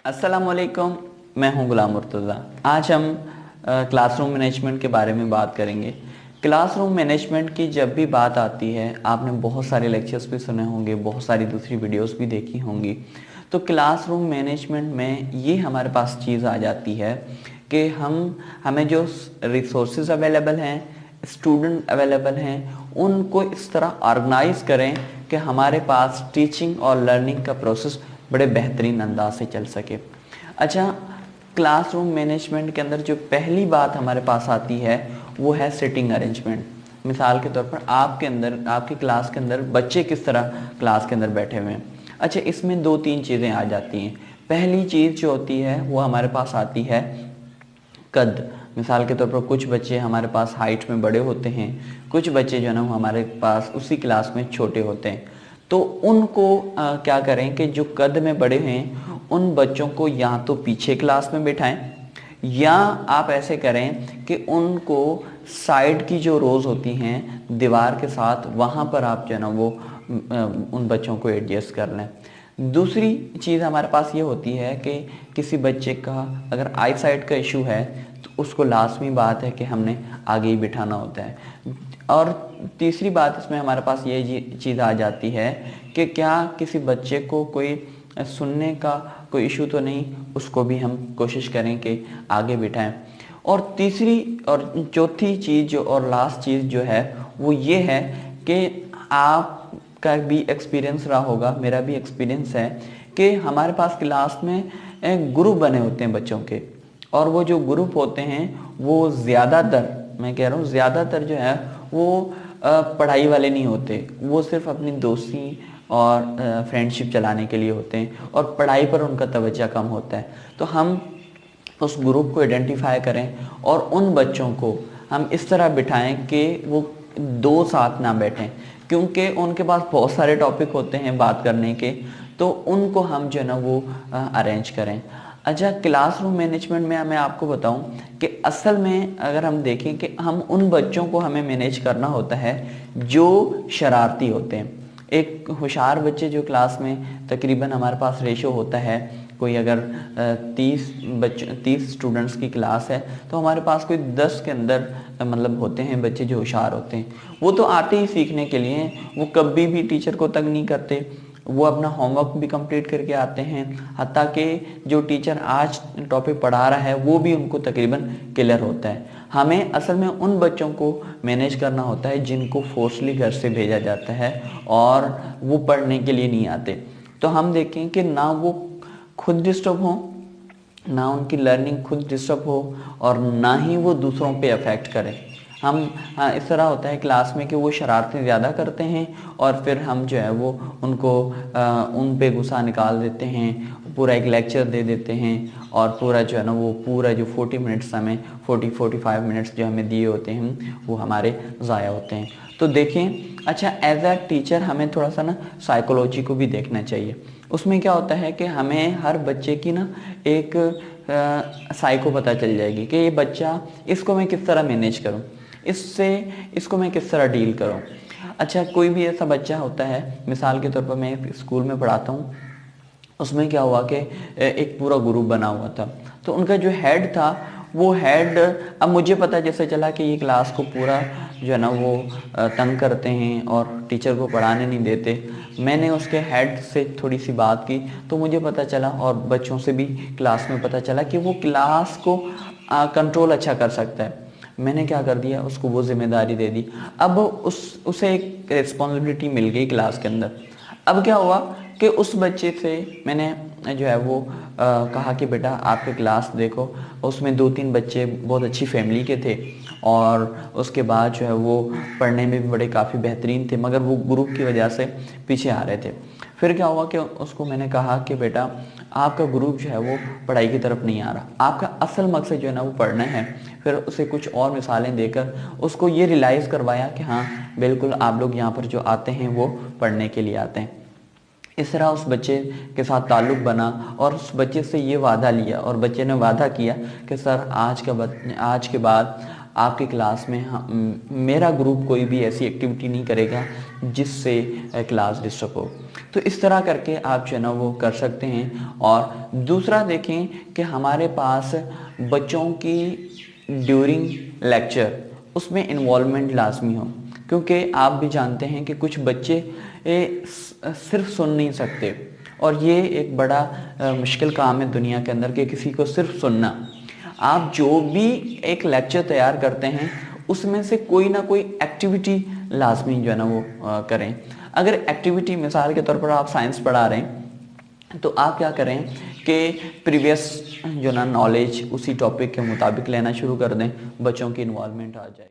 अस्सलाम वालेकुम। मैं हूं गुलाम मुर्तज़ा। आज हम क्लासरूम मैनेजमेंट के बारे में बात करेंगे। क्लासरूम मैनेजमेंट की जब भी बात आती है, आपने बहुत सारे लेक्चर्स भी सुने होंगे, बहुत सारी दूसरी वीडियोस भी देखी होंगी। तो क्लासरूम मैनेजमेंट में ये हमारे पास चीज़ आ जाती है कि हमें जो रिसोर्सेज अवेलेबल हैं, स्टूडेंट अवेलेबल हैं, उनको इस तरह ऑर्गेनाइज करें कि हमारे पास टीचिंग और लर्निंग का प्रोसेस बड़े बेहतरीन अंदाज से चल सके। अच्छा, क्लासरूम मैनेजमेंट के अंदर जो पहली बात हमारे पास आती है वो है सिटिंग अरेंजमेंट। मिसाल के तौर पर आपकी क्लास के अंदर बच्चे किस तरह क्लास के अंदर बैठे हुए हैं। अच्छा, इसमें दो तीन चीज़ें आ जाती हैं। पहली चीज़ जो होती है वो हमारे पास आती है कद। मिसाल के तौर पर कुछ बच्चे हमारे पास हाइट में बड़े होते हैं, कुछ बच्चे जो है ना वो हमारे पास उसी क्लास में छोटे होते हैं। तो उनको क्या करें कि जो कद में बड़े हैं उन बच्चों को या तो पीछे क्लास में बिठाएं, या आप ऐसे करें कि उनको साइड की जो रोज़ होती हैं दीवार के साथ, वहाँ पर आप जो है ना वो उन बच्चों को एडजस्ट कर लें। दूसरी चीज़ हमारे पास ये होती है कि किसी बच्चे का अगर आई साइट का इशू है तो उसको लाजमी बात है कि हमने आगे ही बिठाना होता है। और तीसरी बात इसमें हमारे पास ये चीज़ आ जाती है कि क्या किसी बच्चे को कोई सुनने का कोई इशू तो नहीं, उसको भी हम कोशिश करें कि आगे बिठाएं। और तीसरी और चौथी चीज़ और लास्ट चीज़ जो है वो ये है कि आपका भी एक्सपीरियंस रहा होगा, मेरा भी एक्सपीरियंस है कि हमारे पास क्लास में ग्रुप बने होते हैं बच्चों के, और वो जो ग्रुप होते हैं वो ज़्यादातर, मैं कह रहा हूँ ज़्यादातर जो है वो पढ़ाई वाले नहीं होते, वो सिर्फ अपनी दोस्ती और फ्रेंडशिप चलाने के लिए होते हैं और पढ़ाई पर उनका तवज्जो कम होता है। तो हम उस ग्रुप को आइडेंटिफाई करें और उन बच्चों को हम इस तरह बिठाएं कि वो दो साथ ना बैठें, क्योंकि उनके पास बहुत सारे टॉपिक होते हैं बात करने के, तो उनको हम जो है ना वो अरेंज करें। अच्छा, क्लासरूम मैनेजमेंट में मैं आपको बताऊं कि असल में अगर हम देखें कि हम उन बच्चों को हमें मैनेज करना होता है जो शरारती होते हैं। एक होशियार बच्चे जो क्लास में तकरीबन हमारे पास रेशो होता है, कोई अगर 30 स्टूडेंट्स की क्लास है तो हमारे पास कोई 10 के अंदर मतलब होते हैं बच्चे जो होशियार होते हैं। वो तो आते ही सीखने के लिए, वो कभी भी टीचर को तंग नहीं करते, वो अपना होमवर्क भी कंप्लीट करके आते हैं, हत्ता कि जो टीचर आज टॉपिक पढ़ा रहा है वो भी उनको तकरीबन क्लियर होता है। हमें असल में उन बच्चों को मैनेज करना होता है जिनको फोर्सली घर से भेजा जाता है और वो पढ़ने के लिए नहीं आते। तो हम देखें कि ना वो खुद डिस्टर्ब हो, ना उनकी लर्निंग खुद डिस्टर्ब हो, और ना ही वो दूसरों पे अफेक्ट करे। हम इस तरह होता है क्लास में कि वो शरारतें ज़्यादा करते हैं और फिर हम जो है वो उनको उन पे गुस्सा निकाल देते हैं, पूरा एक लेक्चर दे देते हैं और पूरा जो है ना वो पूरा जो 40 मिनट्स हमें 45 मिनट्स जो हमें दिए होते हैं वो हमारे ज़ाया होते हैं। तो देखें, अच्छा एज अ टीचर हमें थोड़ा सा ना साइकोलॉजी को भी देखना चाहिए। उसमें क्या होता है कि हमें हर बच्चे की ना एक साइको पता चल जाएगी कि ये बच्चा, इसको मैं किस तरह मैनेज करूं, इसको मैं किस तरह डील करूं। अच्छा, कोई भी ऐसा बच्चा होता है, मिसाल के तौर पर मैं एक स्कूल में पढ़ाता हूँ, उसमें क्या हुआ कि एक पूरा ग्रुप बना हुआ था। तो उनका जो हेड था वो हेड, अब मुझे पता जैसे चला कि ये क्लास को पूरा जो है ना वो तंग करते हैं और टीचर को पढ़ाने नहीं देते। मैंने उसके हेड से थोड़ी सी बात की तो मुझे पता चला, और बच्चों से भी क्लास में पता चला कि वो क्लास को कंट्रोल अच्छा कर सकता है। मैंने क्या कर दिया, उसको वो जिम्मेदारी दे दी। अब उसे एक रिस्पॉन्सिबिलिटी मिल गई क्लास के अंदर। अब क्या हुआ कि उस बच्चे से मैंने जो है वो कहा कि बेटा आपके क्लास देखो, उसमें 2-3 बच्चे बहुत अच्छी फैमिली के थे और उसके बाद जो है वो पढ़ने में भी बड़े काफ़ी बेहतरीन थे, मगर वो ग्रुप की वजह से पीछे आ रहे थे। फिर क्या हुआ कि उसको मैंने कहा कि बेटा आपका ग्रुप जो है वो पढ़ाई की तरफ नहीं आ रहा, आपका असल मकसद जो है ना वो पढ़ना है। फिर उसे कुछ और मिसालें देकर उसको ये रियलाइज़ करवाया कि हाँ बिल्कुल आप लोग यहाँ पर जो आते हैं वो पढ़ने के लिए आते हैं। इस तरह उस बच्चे के साथ ताल्लुक़ बना और उस बच्चे से ये वादा लिया, और बच्चे ने वादा किया कि सर आज के बाद आपकी क्लास में मेरा ग्रुप कोई भी ऐसी एक्टिविटी नहीं करेगा जिससे क्लास डिस्टर्ब हो। तो इस तरह करके आप जो है ना वो कर सकते हैं। और दूसरा देखें कि हमारे पास बच्चों की ड्यूरिंग लेक्चर उसमें इन्वॉल्वमेंट लाजमी हो, क्योंकि आप भी जानते हैं कि कुछ बच्चे सिर्फ सुन नहीं सकते, और ये एक बड़ा मुश्किल काम है दुनिया के अंदर कि किसी को सिर्फ सुनना। आप जो भी एक लेक्चर तैयार करते हैं उसमें से कोई ना कोई एक्टिविटी लाजमी जो है ना वो करें। अगर एक्टिविटी मिसाल के तौर पर आप साइंस पढ़ा रहे हैं तो आप क्या करें कि प्रीवियस जो ना नॉलेज उसी टॉपिक के मुताबिक लेना शुरू कर दें, बच्चों की इन्वॉल्वमेंट आ जाए।